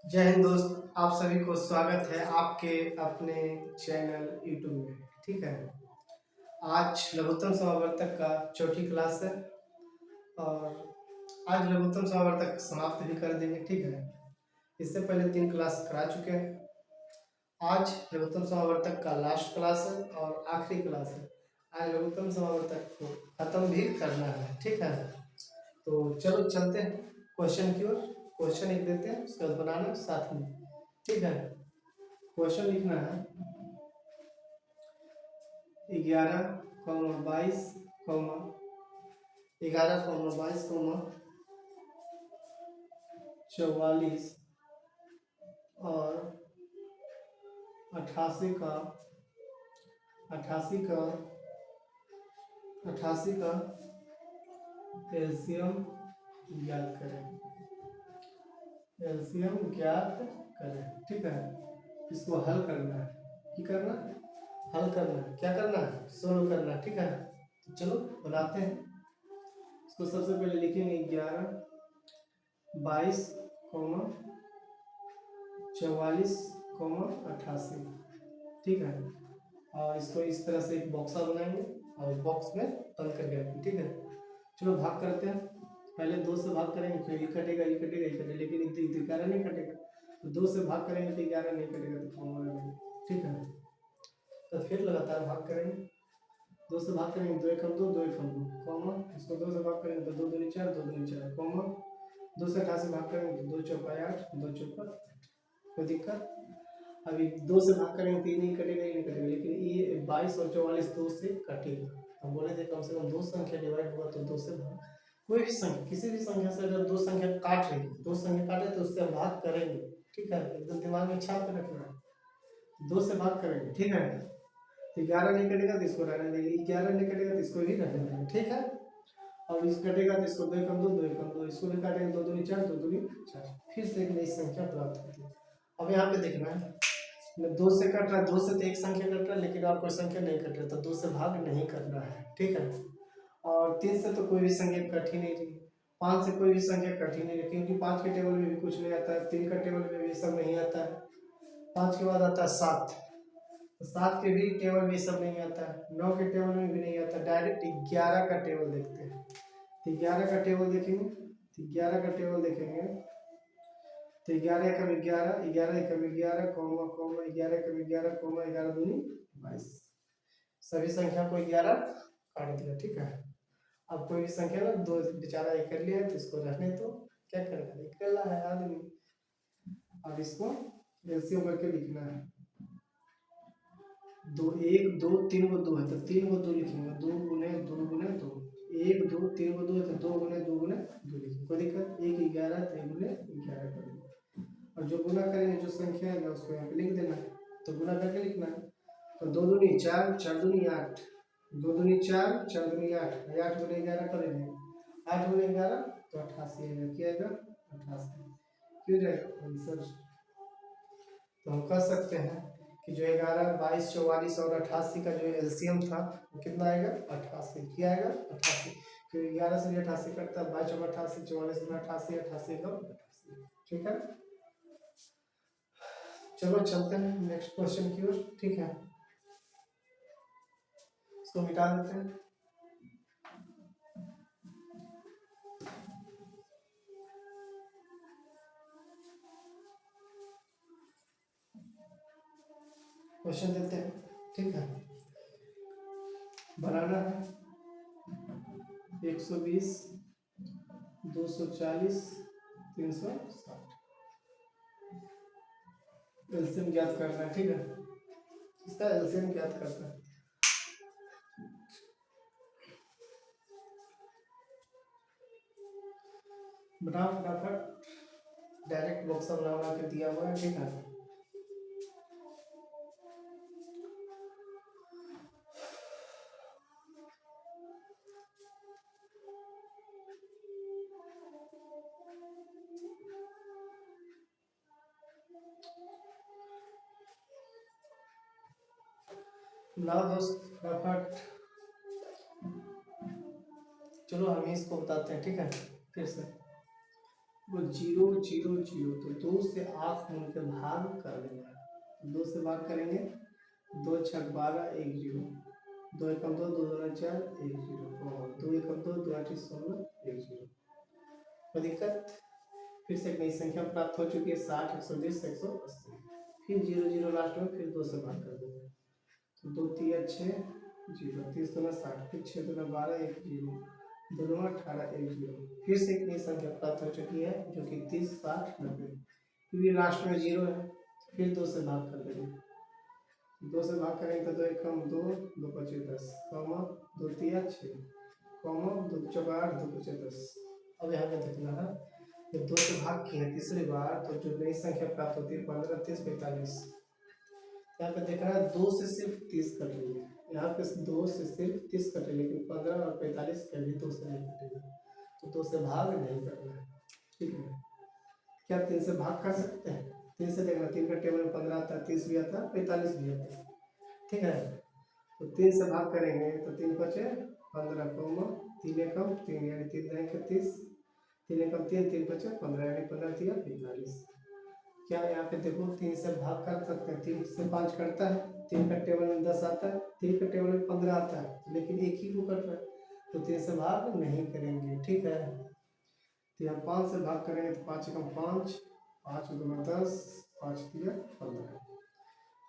जय हिंद दोस्त, आप सभी को स्वागत है आपके अपने चैनल यूट्यूब में। ठीक है, आज लघुत्तम समावर्तक का चौथी क्लास है और आज लघुत्तम समावर्तक समाप्त भी कर देंगे। ठीक है, इससे पहले 3 क्लास करा चुके हैं। आज लघुत्तम समावर्तक का लास्ट क्लास है और आखिरी क्लास है। आज लघुत्तम समावर्तक को खत्म भी करना है। ठीक है, तो चलो चलते हैं क्वेश्चन की ओर। क्वेश्चन लिख देते हैं, उसके बाद बनाना साथ में। ठीक है, क्वेश्चन लिखना है 11,22, 11,22, 44 और 88 का 88 का 88 का एलसीएम ज्ञात करें। एलसीएम ज्ञात करें। ठीक है, इसको हल करना है। क्या करना है? हल करना है। क्या करना है? सोल्व करना है। ठीक है, तो चलो बनाते हैं। इसको सबसे पहले लिखेंगे 11,22, 44, 88। ठीक है, और इसको इस तरह से एक बॉक्सा बनाएंगे और बॉक्स में बंद करके रखेंगे। ठीक है, चलो भाग करते हैं। पहले 2 से भाग करेंगे, फिर ये कटेगा, ये कटेगा, ये कटेगा, लेकिन 11 नहीं कटेगा। तो 2 से भाग करेंगे तो 11 नहीं कटेगा, तो फॉर्मूला नहीं। ठीक है, तो फिर लगातार भाग करेंगे। 2 से भाग करेंगे 2 एकम 2, 2 एकम 2, कॉमा। इसको 2 से भाग करेंगे तो 2 दूनी 4, 2 दूनी 4, कॉमा। 2 से 88 भाग करेंगे तो 2 चौका 8, 2 चौका। कोई दिक्कत? अभी 2 से भाग करेंगे तो ये नहीं कटेगा, ये नहीं कटेगा, लेकिन ये 22 और 44 2 से कटेगा। हम बोले थे कम से कम 2 संख्या डिवाइड होगा तो 2 से भाग। कोई भी संख्या, किसी भी संख्या से अगर 2 संख्या काट रही है, 2 संख्या काटे तो उससे हम भाग करेंगे। ठीक है, एकदम दिमाग में छाप के रखना है। 2 से भाग करेंगे। ठीक है, 11 नहीं कटेगा तो इसको रहने देंगे, 11 नहीं कटेगा तो इसको भी रहने देंगे। ठीक है, और इस कटेगा तो इसको 2 एकम 2, 2 एकम 2, इसको भी काटेंगे 2 दूनी 4, 2 दूनी 4, फिर से एक नई संख्या प्राप्त होती है। अब यहाँ पे देखना है, 2 से कट रहा है, 2 से तो एक संख्या कट रहा है, लेकिन और कोई संख्या नहीं कट रहा, तो 2 से भाग नहीं करना है। ठीक है, और 3 से तो कोई भी संख्या कट ही नहीं रही, 5 से कोई भी संख्या कट ही नहीं रही, क्योंकि 5 के टेबल में भी कुछ नहीं आता है, 3 का टेबल में भी सब नहीं आता है। 5 के बाद आता है 7, तो 7 के भी टेबल में सब नहीं आता है, 9 के टेबल में भी नहीं आता। डायरेक्ट 11 का टेबल देखते हैं। तो 11 का टेबल देखेंगे, तो 11 का टेबल देखेंगे तो 11 एकम 11, 11 एकम 11, कॉमा कॉमा, 11 एकम 11, कॉमा, 11 दूनी 22। सभी संख्या को 11 काट दिया। ठीक है, अब कोई भी संख्या ना 2 बेचारा एक कर लिया तो इसको रहने तो क्या करेगा, निकलना है आदमी। अब इसको एलसीएम करके लिखना है। 2 1 2 3 को 2 है तो 3 को 2 लिखेंगे, 2 गुने 2 गुने 2, 1 2 3 को 2 है तो 2 गुने 2 गुने 2 लिखेंगे। कोई दिक्कत? 1 11 3 गुने 11 कर देंगे, और जो गुना करेंगे जो संख्या है उसको यहाँ पे लिख देना है। तो गुना करके लिखना है, तो 2 दूनी 4, 4 दूनी 8, 2 दूनी 4, 4 दूनी 8, 8 गुने 11 करेंगे, 8 गुने 11 तो 88 आएगा। क्या आएगा? 88। क्यों जाएगा आंसर? तो हम कह सकते हैं कि जो 11, 22, 44 और 88 का जो एलसीएम था वो कितना आएगा? 88। क्या आएगा? 88, क्योंकि 11 से भी 88 कटता है, 22 में 88, 44 में 88, 88 का 88। ठीक है, चलो चलते हैं नेक्स्ट क्वेश्चन की ओर। ठीक है, इसको मिटा देते हैं। क्वेश्चन देते हैं। ठीक है, बनाना है 120, 240, 360, एलसीएम ज्ञात करना है। ठीक है, इसका एलसीएम ज्ञात करना है। बनाओ फटाफट, डायरेक्ट बॉक्स बना के दिया हुआ है। ठीक है, लाओ दोस्त फटाफट। चलो हम ही इसको बताते हैं। ठीक है, फिर से वो 0 0 0, तो 2 से आठ मूल के भाग कर देंगे। 2 से भाग करेंगे, 2 छक 12 1 0, 2 एकम 2 2 दूना 4 1 0, 2 एकम 2 2 8 16 1 0। कोई दिक्कत? फिर से एक नई संख्या प्राप्त हो चुकी है 60 120 180, फिर 0 0 लास्ट में, फिर 2 से भाग कर देंगे, तो 2 3 6 0, 30 दूना 60, फिर 6 दूना 12 1 0, 2 दूना 18 1 0, फिर से एक नई संख्या प्राप्त हो चुकी है जो कि 30 60 90, क्योंकि लास्ट में 0 है, फिर 2 से भाग कर देंगे, 2 से भाग करेंगे तो 2 एकम 2 2 पचे 10, कॉमा 2 3 6, कॉमा 2 चौका 8 2 पचे 10। अब यहाँ पे देखना है, जब 2 से भाग किए तीसरी बार तो जो नई संख्या प्राप्त होती है 15 30 45। यहाँ पे देखना है 2 से सिर्फ 30 कट रही है, यहाँ पे 2 से सिर्फ 30 कटे, लेकिन 15 और 45 कभी 2 से नहीं कटेगा, तो 2 से भाग नहीं करना है। ठीक है, क्या 3 से भाग कर सकते हैं? 3 से देखना, 3 का टेबल में 15 आता है, 30 भी आता है, 45 भी आता है। ठीक है, तो 3 से भाग करेंगे तो 3 बचे 15, 3 एकम 3 यानी 3 रहेंगे 30, 3 एकम 3 3 बचे 15 यानी 15 3 45। क्या यहाँ पे देखो 3 से भाग कर सकते हैं, 3 से 5 कटता है, 3 का टेबल में 10 आता है, 3 का टेबल में 15 आता है, लेकिन एक ही को कट रहा है, तो 3 से भाग नहीं करेंगे। ठीक है, तो यहाँ 5 से भाग करेंगे तो 5 एकम 5, 5 दूना 10, 5 तिया 15,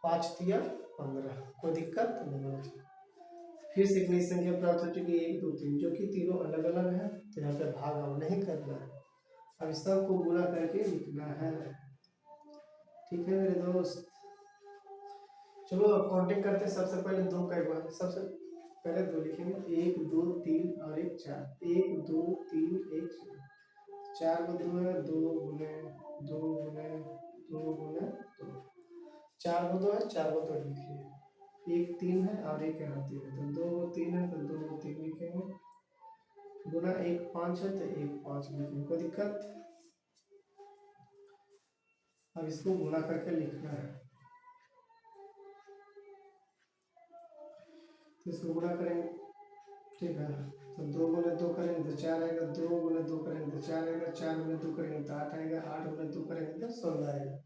5 तिया 15, कोई दिक्कत नहीं होगी। फिर से एक नई संख्या प्राप्त हो चुकी है 1 2 3, जो कि तीनों अलग अलग है, तो यहाँ पे भाग अब नहीं करना है, अब सबको गुणा करके लिखना है। ठीक है मेरे दोस्त, चलो अब काउंटिंग करते हैं। सबसे पहले 2 का एक बार, सबसे पहले 2 लिखेंगे, 1 2 3 और 1 4, 1 2 3 1 4 को 2 है, 2 गुने 2 गुने 2 गुने 2, 4 को 2 है, 4 को 2 लिखिए, 1 3 है और 1 यहाँ 3 है, तो 2 को 3 है तो 2 को 3 लिखेंगे, गुना 1 5 है तो 1 5 लिखेंगे, कोई दिक्कत? अब इसको गुणा करके लिखना है, तो इसको गुणा करेंगे। ठीक है, तो 2 गुने 2 करेंगे तो 4 आएगा, 2 गुने 2 करेंगे तो 4 आएगा, 4 गुने 2 करेंगे तो 8 आएगा, 8 गुने 2 करेंगे तो 16 आएगा।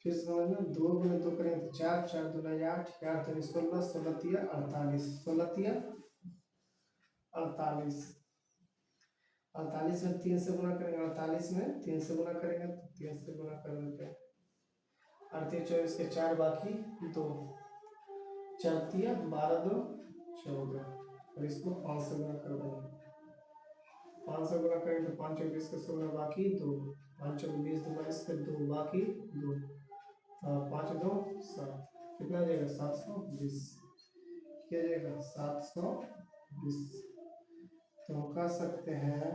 फिर समझना, 2 गुने 2 करेंगे तो 4, 4 दूना 8, 8 दूनी 16, 16 तिया 48, 16 तिया 48, 48 में 3 से गुणा करेंगे, 48 में 3 से गुणा करेंगे तो 3 से गुणा कर देते हैं, 38 24 के 4 बाकी 2, 4 तिया 12 2 14, और इसको 5 से गुणा कर देंगे, 5 से गुणा करेंगे तो 5 24 के 16 बाकी 2, 5 चौक 20 22 के 2 बाकी 2, 5 2 7, कितना आ जाएगा 720, क्या जाएगा 720। तो हम कह सकते हैं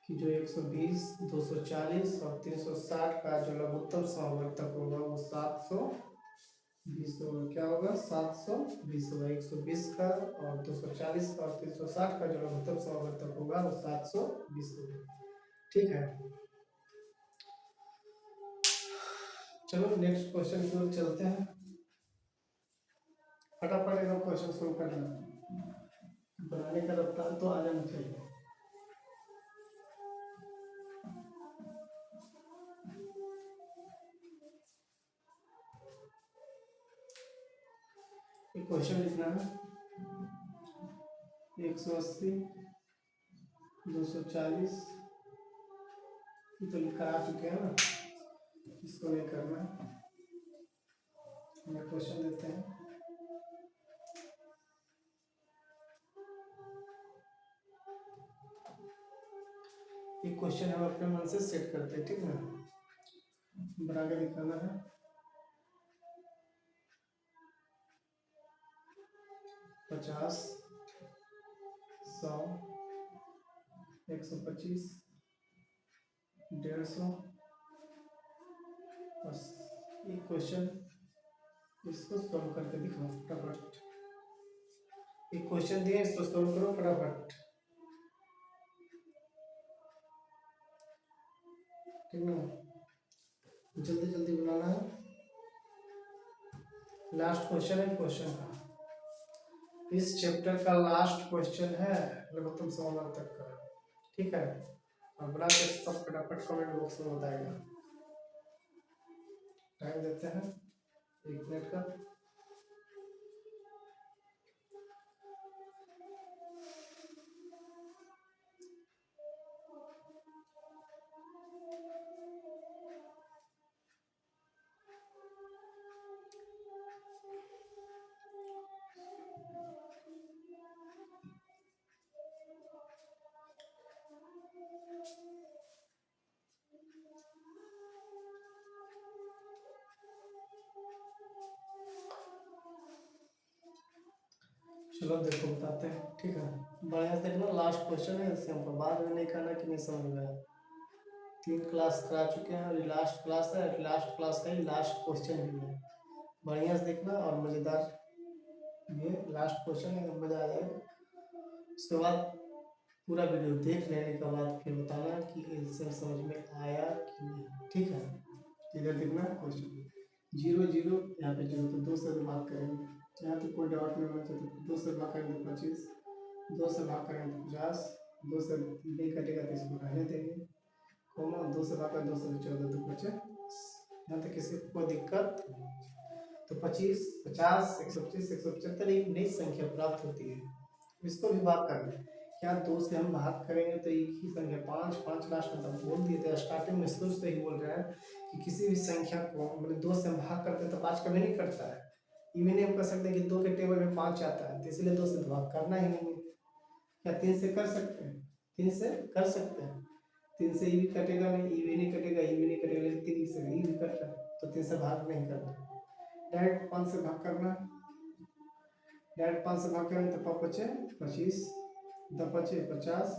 कि जो 120 240 और 360 का जो लघुत्तम समवर्तक होगा वो 720 होगा। क्या होगा 720 होगा, 120 का और 240 का और 360 का जो लघुत्तम समवर्तक होगा वो 720 होगा। ठीक है, चलो नेक्स्ट क्वेश्चन की ओर चलते हैं, फटाफट एकदम क्वेश्चन शुरू करना, बनाने का रफ्तार तो आ जाना चाहिए। एक क्वेश्चन लिखना है, 180 240 तो लिखकर आ चुके हैं ना, इसको नहीं करना है, हमें क्वेश्चन देते हैं। ये क्वेश्चन हम अपने मन से सेट करते हैं, ठीक है, बना के दिखाना है। पचास 100 125 150, बस एक क्वेश्चन, इसको सॉल्व करके दिखाओ फटाफट। एक क्वेश्चन दिया, इसको सॉल्व करो फटाफट, ठीक है, जल्दी जल्दी बनाना है। लास्ट क्वेश्चन है क्वेश्चन का, इस चैप्टर का लास्ट क्वेश्चन है लघुत्तम समवर्तक का। ठीक है, और बना के सब फटाफट कमेंट बॉक्स में बताएगा। टाइम देते हैं 1 मिनट का। चलो देखो बताते हैं, ठीक है। बढ़िया से देखना, लास्ट क्वेश्चन है, इससे हमको बाद में नहीं कहना कि नहीं समझ में आया। 3 क्लास करा चुके हैं और ये लास्ट क्लास है, लास्ट क्लास का ही लास्ट क्वेश्चन भी है। बढ़िया से देखना और मज़ेदार, ये लास्ट क्वेश्चन है, मज़ा आ जाएगा। उसके बाद पूरा वीडियो देख लेने के बाद फिर बताना कि इससे समझ में आया कि नहीं, ठीक है। इधर देखना क्वेश्चन 0 0, यहाँ पे 0 तो 2 से भाग करेंगे, यहाँ तो कोई डाउट नहीं होना चाहिए। तो 2 से भाग करेंगे तो 25, 2 से भाग करेंगे तो 50, 2 से नहीं कटेगा तो इसको रहने देंगे, कोमा 2 से भाग कर 2 से 14 तो बचे। यहाँ तक किसी को कोई दिक्कत तो 25, 50, 125, 175 एक नई संख्या प्राप्त होती है, इसको भी भाग कर लें। क्या 2 से हम भाग करेंगे तो एक ही संख्या 5 5 लास्ट में तब बोल दिए थे, स्टार्टिंग में शुरू से ही बोल रहे हैं कि किसी भी संख्या को मतलब 2 से हम भाग करते हैं तो 5 कभी नहीं करता है। ये भी नहीं हम कर सकते कि 2 के टेबल में 5 आता है, तो इसलिए 2 से भाग करना ही नहीं है। क्या 3 से कर सकते हैं? 3 से कर सकते हैं, 3 से ये भी कटेगा नहीं, ये भी नहीं कटेगा, ये भी नहीं कटेगा, लेकिन 3 से ये भी कट रहा है, तो 3 से भाग नहीं करना। डायरेक्ट 5 से भाग करना, डायरेक्ट 5 से भाग करेंगे तो 5 बचे 25, 10 बचे 50,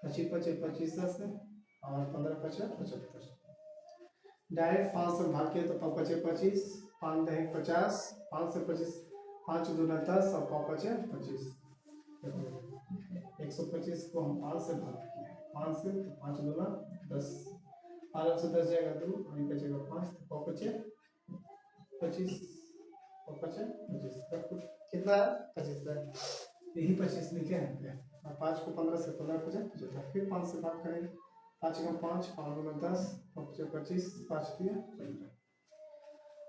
25 बचे 25 10 और 15 बचे 75। डायरेक्ट 5 से भाग किया तो 5 बचे 25, 5 दहे 50, 5 से 25, 5 दूना 10 और 5 बचे 25। 125 को हम 5 से भाग किए, 5 से तो 5 दूना 10, 5 से 10 जाएगा 2 और ये बचेगा 5, तो 5 बचे 25, 5 बचे 25, कितना है 25 है, यही 25 लिखे हैं। और 5 को 15 से 15 बचे 75, फिर 5 से भाग करेंगे, 5 का 5, 5 दूना 10, 5 बचे 25, 5 दिया 15।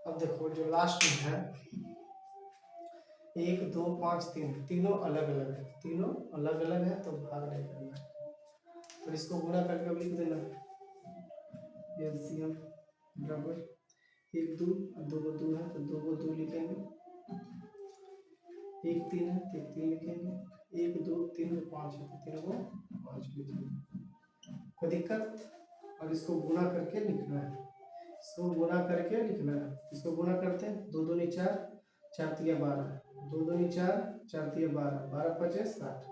अब देखो जो लास्ट में है 1 2 5 3, तीनों अलग अलग है, तीनों अलग अलग है तो भाग नहीं करना है। और इसको गुणा करके अब लिख देना, एलसीएम बराबर 1 2, 2 को 2 है तो 2 को 2 लिखेंगे, 1 3 है तो 3 लिखेंगे, 1 2 3 5 है तो 3 को 5 लिखेंगे, कोई दिक्कत। और इसको गुणा करके लिखना है, इसको गुणा करके लिखना है। इसको गुणा करते हैं, 2 दूनी 4, 4 तिया 12, 2 दूनी 4, 4 तिया 12, 12 पचे 60,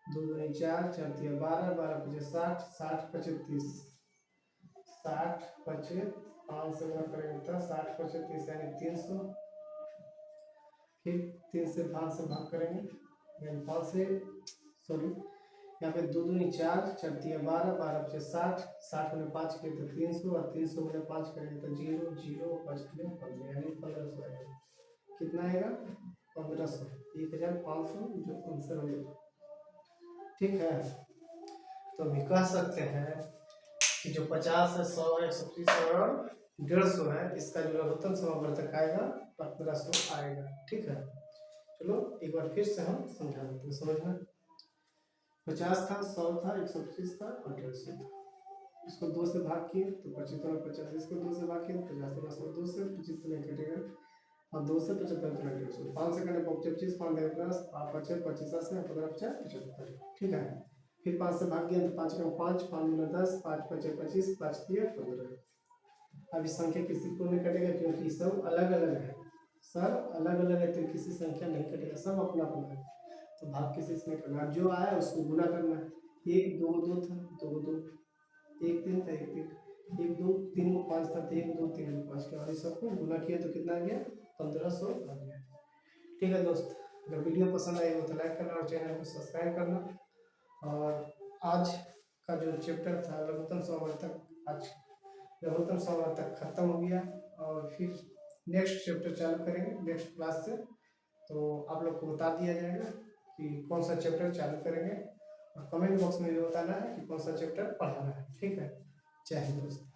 2 दूनी 4, 4 तिया 12, 12 पचे 60, 60 पचे 30, 60 पचे 5 से गुणा करेंगे तो 60 पचे 30 यानी 300। फिर 3 से 5 से भाग करेंगे, यानी 5 से सॉरी यहाँ पे 2 दूनी 4, 4 तिया 12, 12 पचे 60, 60 में 5 किए तो 300 और 300 में 5 करेंगे तो 0 0 5 15 यानी 1500 आएगा। कितना आएगा 1500, 1500 जो आंसर होगा, ठीक है। तो अभी कह सकते हैं कि जो 50 है 100 है 125 और 150 है, इसका जो लघुत्तम समावर्तक आएगा 1500 आएगा, ठीक है। चलो एक बार फिर से हम समझा देते हैं, समझना। 50 था, 100 था, 125 था और 150 था। इसको 2 से भाग किए तो 25 और 50, इसको 2 से भाग किए तो 50 और 100, 2 से 25 नहीं कटेगा और 2 से 75 तो 150, 5 से कटे 25, 5 दे प्लस 5 बचे 25 से 15 बचे 75, ठीक है। फिर 5 से भाग किया तो 5 का 5, 5 दूना 10, 5 बचे 25, 5 दिए 15। अब इस संख्या किसी को नहीं कटेगा क्योंकि सब अलग अलग है, सब अलग अलग है तो किसी संख्या नहीं कटेगा, सब अपना अपना है, तो भाग किसी से नहीं करना। जो आया उसको गुना करना है, 1 2 2 था 2 2, 1 3 था 1 3, 1 2 3 को 5 था 1 2 3 को 5 के, और इस सबको गुना किया तो कितना आ गया 1500 आ गया, ठीक है दोस्त। अगर वीडियो पसंद आई हो तो लाइक करना और चैनल को सब्सक्राइब करना। और आज का जो चैप्टर था लघुत्तम समावर्तक, आज लघुत्तम समावर्तक खत्म हो गया और फिर नेक्स्ट चैप्टर चालू करेंगे नेक्स्ट क्लास से। तो आप लोग को बता दिया जाएगा कि कौन सा चैप्टर चालू करेंगे और कमेंट बॉक्स में भी बताना है कि कौन सा चैप्टर पढ़ाना है। ठीक है, जय हिंद दोस्तों।